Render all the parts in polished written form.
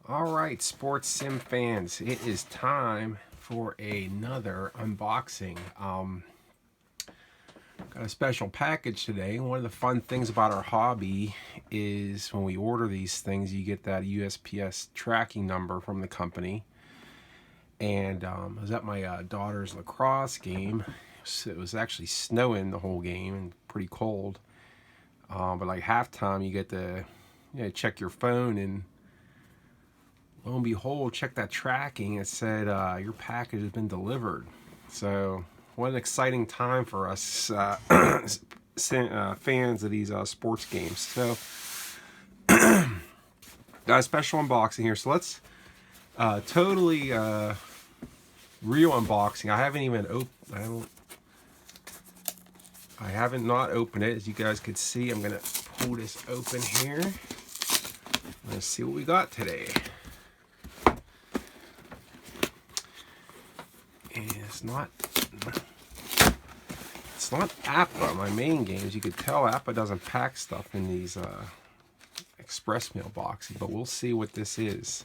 Alright, sports sim fans, it is time for another unboxing. Got a special package today. One of the fun things about our hobby is when we order these things, you get that USPS tracking number from the company. And I was at my daughter's lacrosse game. So it was actually snowing the whole game and pretty cold. But like halftime, you get to check your phone, and lo and behold, check that tracking. It said your package has been delivered. So what an exciting time for us fans of these sports games. So got a special unboxing here. So let's totally real unboxing. I haven't even opened. I haven't not opened it. As you guys could see, I'm gonna pull this open here. Let's see what we got today. And it's not APA, my main games. You could tell APA doesn't pack stuff in these express mail boxes, but we'll see what this is.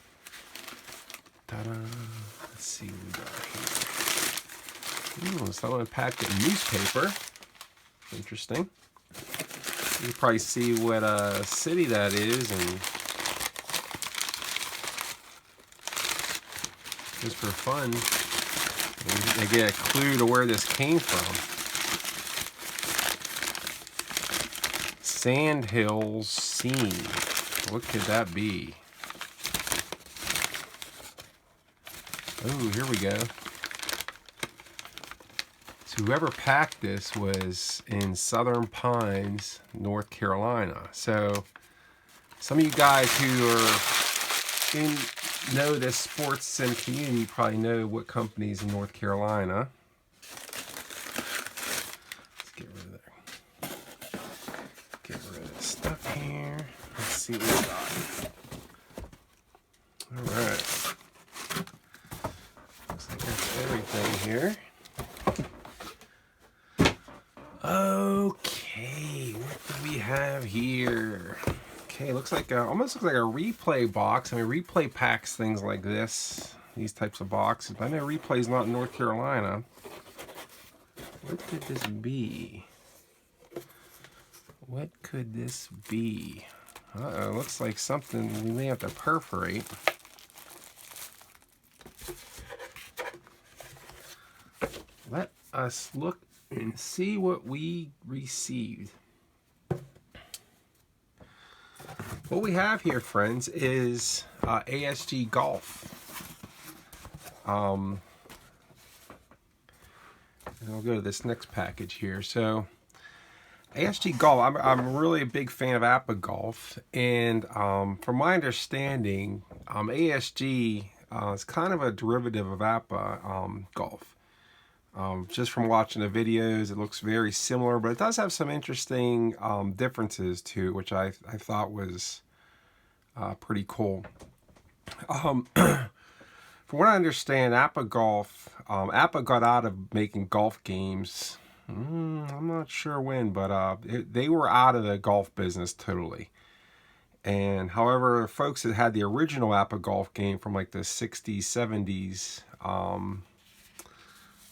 Ta-da! Let's see what we got here. Someone packed in newspaper. Interesting. You can probably see what city that is, and just for fun, they get a clue to where this came from. Sand Hills Scene. What could that be? Oh, here we go. So whoever packed this was in Southern Pines, North Carolina. So some of you guys who are know this sports sim community probably know what companies in North Carolina. Let's get rid of that. Get rid of this stuff here. Let's see what we got. All right. Looks like that's everything here. Okay, what do we have here? Okay, looks like almost looks like a replay box. I mean, replay packs things like this, these types of boxes. But I know replay's not in North Carolina. What could this be? What could this be? Uh-oh, looks like something we may have to perforate. Let us look and see what we received. What we have here, friends, is ASG Golf. And I'll go to this next package here. So, ASG Golf, I'm really a big fan of APA Golf, and from my understanding, ASG is kind of a derivative of APA Golf. Just from watching the videos, it looks very similar, but it does have some interesting differences too, which I thought was pretty cool. From what I understand, APA Golf, APA got out of making golf games. I'm not sure when, but they were out of the golf business totally. And however, folks that had the original APA Golf game from like the 60s, 70s,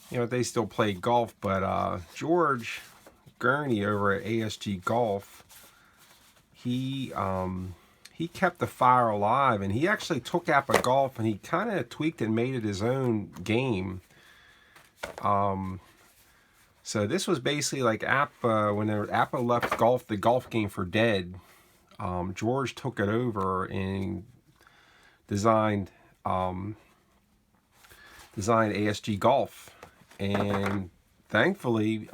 they still played golf, but George Gurney over at ASG Golf, he kept the fire alive, and he actually took APA Golf and he kind of tweaked and made it his own game. So this was basically like APA, when APA left the golf game for dead. George took it over and designed ASG Golf. And thankfully,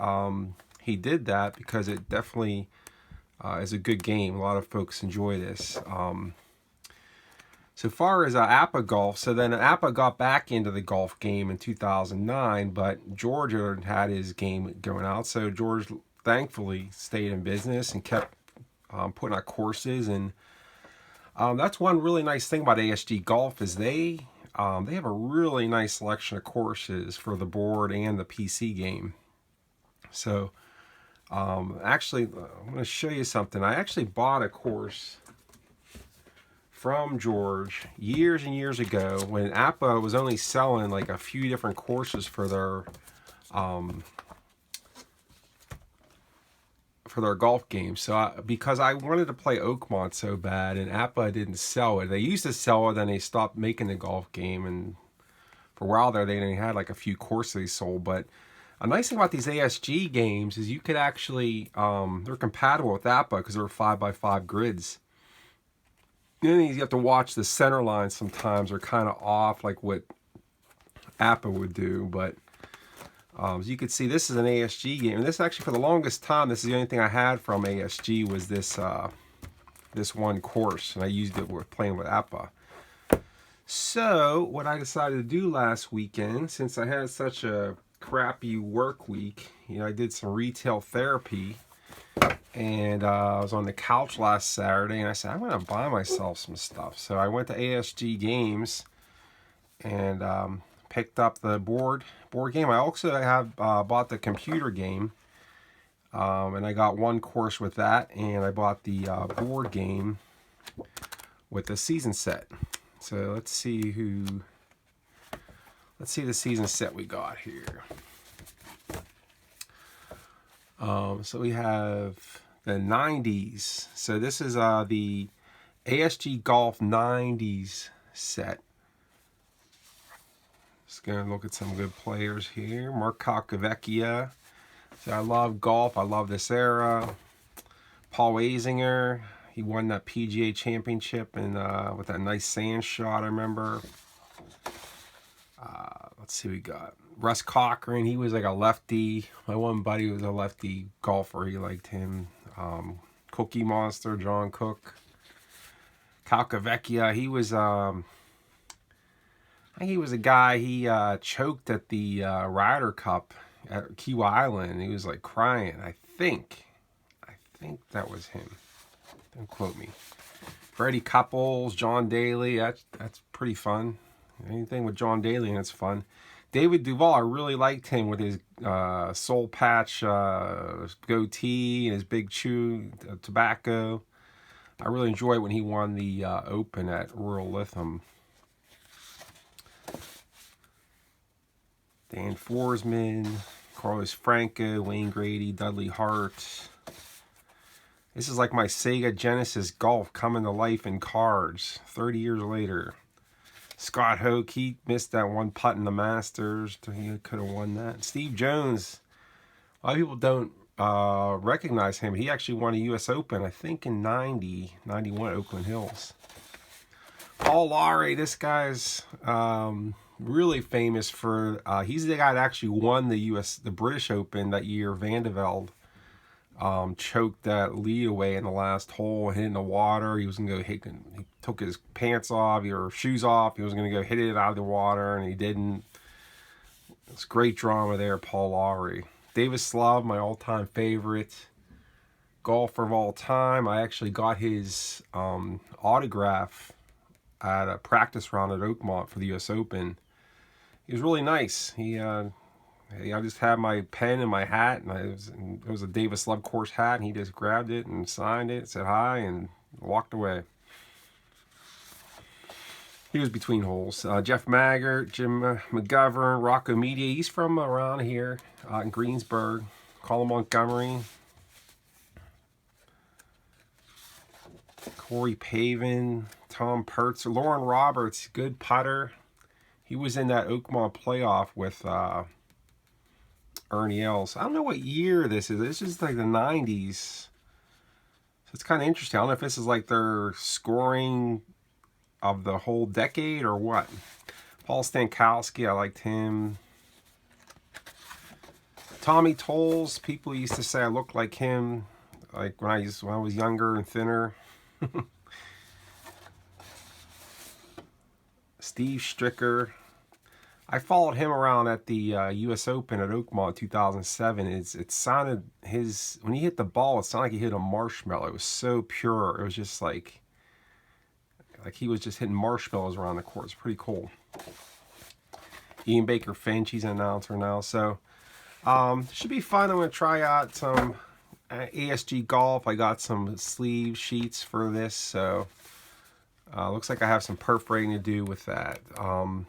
he did that because it definitely is a good game. A lot of folks enjoy this. So far as APA Golf, so then APA got back into the golf game in 2009, but George had his game going out. So George thankfully stayed in business and kept putting out courses. And that's one really nice thing about ASG Golf is they have a really nice selection of courses for the board and the PC game. So, actually, I'm going to show you something. I actually bought a course from George years and years ago when APA was only selling like a few different courses for their golf games. So because I wanted to play Oakmont so bad, and APA didn't sell it. They used to sell it, then they stopped making the golf game, and for a while there they only had like a few courses they sold. But a nice thing about these ASG games is you could actually they're compatible with APA because they're 5x5 grids. Then you have to watch the center lines sometimes are kind of off, like what APA would do. But as you can see, this is an ASG game. And this actually, for the longest time, this is the only thing I had from ASG was this this one course. And I used it with playing with APA. So what I decided to do last weekend, since I had such a crappy work week, you know, I did some retail therapy. And I was on the couch last Saturday, and I said, I'm going to buy myself some stuff. So I went to ASG Games and picked up the board game. I also have bought the computer game, and I got one course with that, and I bought the board game with the season set. So let's see the season set we got here. So we have the 90s. So this is the ASG Golf 90s set. Just going to look at some good players here. Mark Calcavecchia. So I love golf. I love this era. Paul Azinger. He won that PGA championship and with that nice sand shot, I remember. Let's see what we got. Russ Cochran, he was like a lefty. My one buddy was a lefty golfer. He liked him. Cookie Monster, John Cook. Calcavecchia, he was I think he was a guy, he choked at the Ryder Cup at Kiwa Island. He was like crying. I think that was him. Don't quote me. Freddie Couples, John Daly, that's pretty fun. Anything with John Daly and it's fun. David Duval, I really liked him with his soul patch goatee and his big chew tobacco. I really enjoyed when he won the Open at Royal Lytham. Dan Forsman, Carlos Franco, Wayne Grady, Dudley Hart. This is like my Sega Genesis Golf coming to life in cards 30 years later. Scott Hoke, he missed that one putt in the Masters. He could have won that. Steve Jones, a lot of people don't recognize him. He actually won a U.S. Open, I think in 91 Oakland Hills. Paul Lawrie, this guy's really famous for, he's the guy that actually won the British Open that year. Van de Velde choked that lead away in the last hole, hit in the water. He was going to go hit, he took his pants off or shoes off. He was going to go hit it out of the water, and he didn't. It's great drama there, Paul Lawrie. Davis Love, my all-time favorite golfer of all time. I actually got his autograph at a practice round at Oakmont for the U.S. Open. He was really nice. I just had my pen and my hat, and it was a Davis Love course hat, and he just grabbed it and signed it, said hi, and walked away. He was between holes. Jeff Maggart, Jim McGovern, Rocco Media. He's from around here in Greensburg. Colin Montgomery. Corey Pavin, Tom Pertz, Lauren Roberts, good putter. He was in that Oakmont playoff with Ernie Els. I don't know what year this is. This is like the 90s. So it's kind of interesting. I don't know if this is like their scoring of the whole decade or what. Paul Stankowski, I liked him. Tommy Tolles, people used to say I looked like him, like when I was younger and thinner. Steve Stricker. I followed him around at the U.S. Open at Oakmont 2007. It sounded, when he hit the ball, it sounded like he hit a marshmallow. It was so pure. It was just like he was just hitting marshmallows around the court. It's pretty cool. Ian Baker Finch, he's an announcer now. So should be fun. I'm going to try out some ASG Golf. I got some sleeve sheets for this, so Looks like I have some perforating to do with that. Looks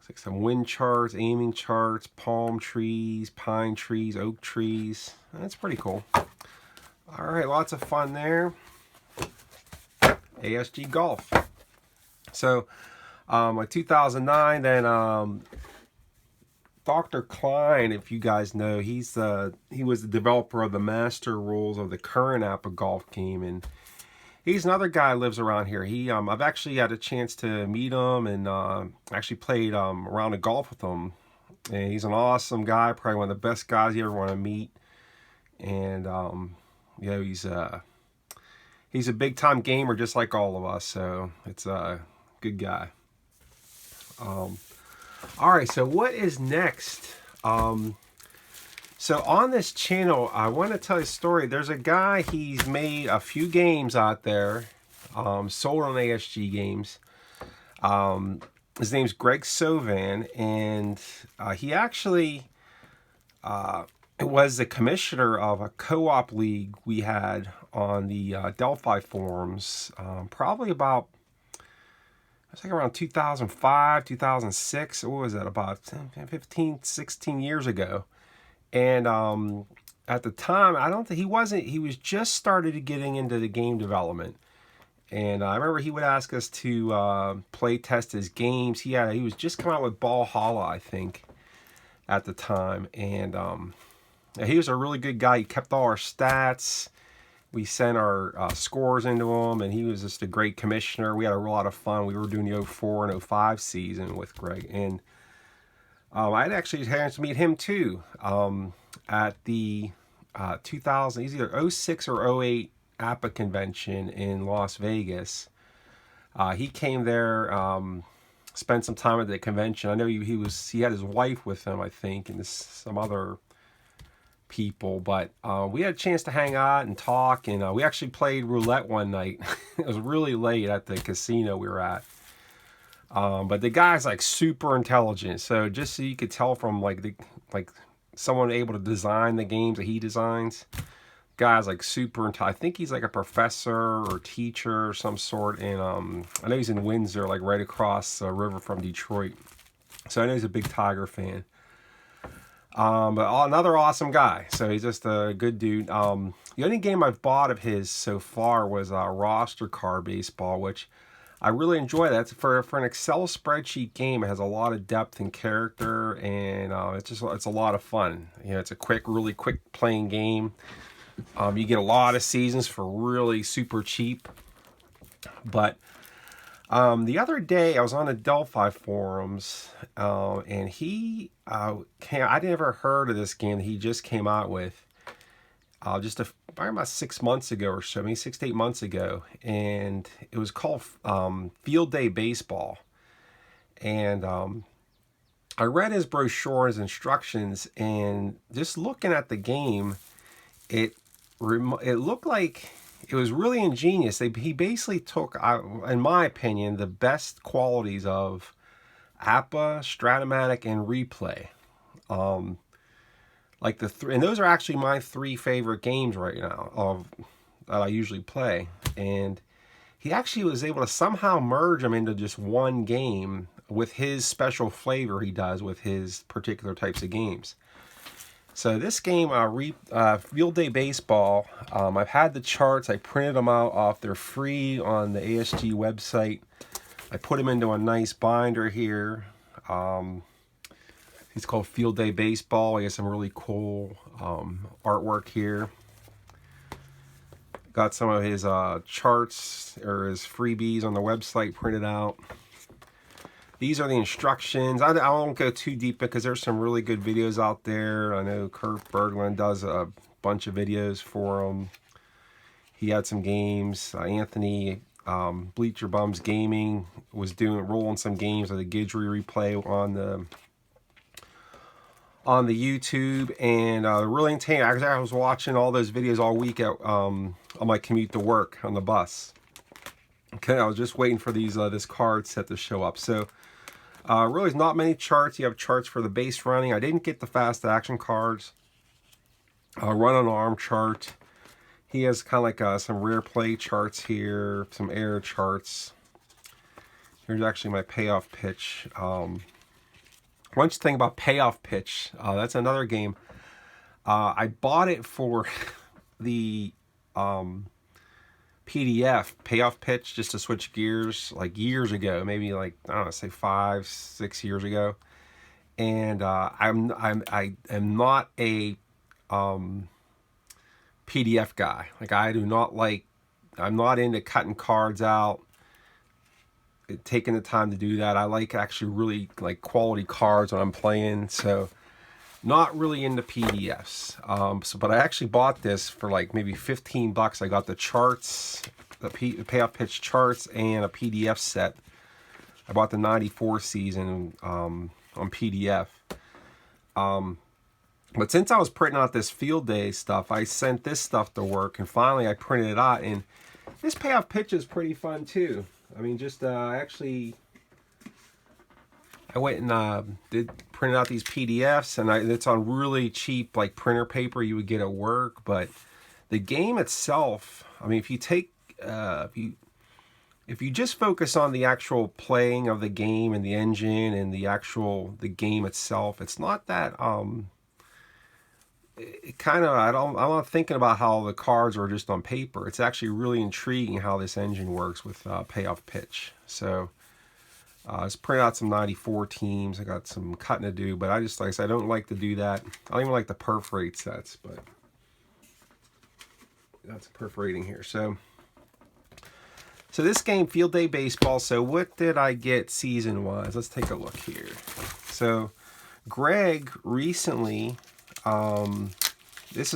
like some wind charts, aiming charts, palm trees, pine trees, oak trees. That's pretty cool. All right, lots of fun there. ASG Golf. So, like 2009, then Dr. Klein, if you guys know, he was the developer of the master rules of the current APBA Golf game, and he's another guy who lives around here. I've actually had a chance to meet him and actually played a round of golf with him. And he's an awesome guy, probably one of the best guys you ever want to meet. And you know, he's a big time gamer just like all of us. So it's a good guy. All right, so what is next? So on this channel, I want to tell you a story. There's a guy, he's made a few games out there, sold on ASG games. His name's Greg Sovan, and he actually was the commissioner of a co-op league we had on the Delphi forums, probably about, I think around 2005, 2006, what was that, about 15, 16 years ago. And at the time, I don't think he was just started getting into the game development. And I remember he would ask us to play test his games. He was just coming out with Valhalla, I think, at the time. And he was a really good guy. He kept all our stats. We sent our scores into him, and he was just a great commissioner. We had a lot of fun. We were doing the 04 and 05 season with Greg. And I'd actually had a chance to meet him too at the 2000, he's either 06 or 08 APBA convention in Las Vegas. He came there, spent some time at the convention. I know he had his wife with him, I think, and some other people, but we had a chance to hang out and talk, and we actually played roulette one night. It was really late at the casino we were at. But the guy's like super intelligent, so just so you could tell from like someone able to design the games that he designs, guy's like super intelligent. I think he's like a professor or teacher or some sort, and I know he's in Windsor, like right across the river from Detroit, so I know he's a big Tiger fan. But another awesome guy, so he's just a good dude. The only game I've bought of his so far was roster car baseball, which I really enjoy. That for an Excel spreadsheet game. It has a lot of depth and character, and it's a lot of fun. You know, it's a really quick playing game. You get a lot of seasons for really super cheap. But the other day I was on the Delphi forums, and I never heard of this game that he just came out with. Just probably about 6 months ago or so, maybe 6 to 8 months ago, and it was called Field Day Baseball. And I read his brochure, his instructions, and just looking at the game, it looked like it was really ingenious. He basically took, in my opinion, the best qualities of APBA, Stratomatic, and Replay. Like and those are actually my 3 favorite games right now that I usually play. And he actually was able to somehow merge them into just one game with his special flavor he does with his particular types of games. So this game, Field Day Baseball, I've had the charts. I printed them out they're free on the ASG website. I put them into a nice binder here. It's called Field Day Baseball. He has some really cool artwork here. Got some of his charts or his freebies on the website printed out. These are the instructions. I won't go too deep because there's some really good videos out there. I know Kurt Berglund does a bunch of videos for him. He had some games. Anthony Bleacher Bums Gaming was rolling some games of the Guidry replay on the YouTube, and really entertaining. I was watching all those videos all week on my commute to work on the bus. Okay, I was just waiting for this card set to show up. So really not many charts. You have charts for the base running. I didn't get the fast action cards. Run on arm chart. he has kind of like some rare play charts here, some error charts. Here's actually my payoff pitch. One thing about payoff pitch, that's another game. I bought it for the PDF payoff pitch just to switch gears like years ago, maybe like I don't know, say 5-6 years ago. And I am not a PDF guy. Like I do not like. I'm not into cutting cards out, taking the time to do that. I like actually really like quality cards when I'm playing. So not really into PDFs. But I actually bought this for like maybe $15. I got the charts, the payoff pitch charts, and a PDF set. I bought the '94 season on PDF. But since I was printing out this field day stuff, I sent this stuff to work, and finally I printed it out. And this payoff pitch is pretty fun too. I mean, just actually, I went and did print out these PDFs, and it's on really cheap like printer paper you would get at work. But the game itself, I mean, if you take if you just focus on the actual playing of the game and the engine and the game itself, it's not that it kind of I'm not thinking about how the cards are just on paper. It's actually really intriguing how this engine works with payoff pitch. So let's print out some '94 teams. I got some cutting to do, but I just, like I said, I don't like to do that. I don't even like the perforate sets, but that's perforating here. So this game, Field Day Baseball. So what did I get season-wise? Let's take a look here. So Greg recently, this is